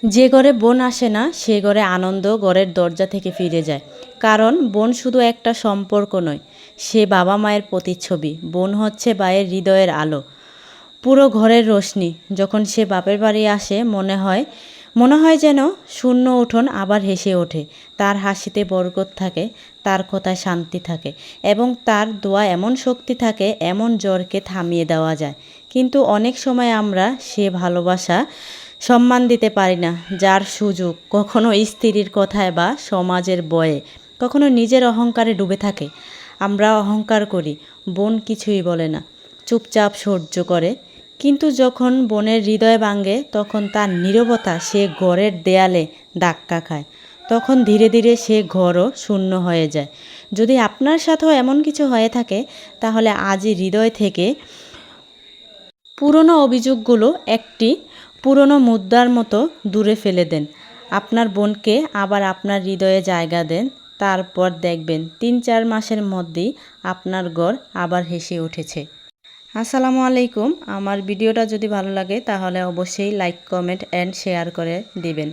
যে ঘরে বোন আসে না সে ঘরে আনন্দ ঘরের দরজা থেকে ফিরে যায়। কারণ বোন শুধু একটা সম্পর্ক নয়, সে বাবা মায়ের প্রতিচ্ছবি। বোন হচ্ছে ভাইয়ের হৃদয়ের আলো, পুরো ঘরের রোশনি। যখন সে বাপের বাড়ি আসে মনে হয় যেন শূন্য উঠোন আবার হেসে ওঠে। তার হাসিতে বরকত থাকে, তার কথায় শান্তি থাকে এবং তার দোয়া এমন শক্তি থাকে, এমন জ্বরকে থামিয়ে দেওয়া যায়। কিন্তু অনেক সময় আমরা সে ভালোবাসা সম্মান দিতে পারি না, যার সুযোগ কখনো স্ত্রীর কথায় বা সমাজের বয়ে, কখনো নিজের অহংকারে ডুবে থাকে। আমরা অহংকার করি, বোন কিছুই বলে না, চুপচাপ সহ্য করে। কিন্তু যখন বোনের হৃদয় ভাঙে তখন তার নীরবতা সে ঘরের দেয়ালে ধাক্কা খায়। তখন ধীরে ধীরে সে ঘরও শূন্য হয়ে যায়। যদি আপনার সাথেও এমন কিছু হয়ে থাকে তাহলে আজই হৃদয় থেকে পুরনো অভিযোগগুলো একটি পুরনো মুদ্রার মতো দূরে ফেলে দেন। আপনার বোনকে আবার আপনার হৃদয়ে জায়গা দেন। তারপর দেখবেন ৩-৪ মাসের মধ্যেই আপনার ঘর আবার হেসে উঠেছে। আসসালামু আলাইকুম। আমার ভিডিওটা যদি ভালো লাগে তাহলে অবশ্যই লাইক, কমেন্ট অ্যান্ড শেয়ার করে দিবেন।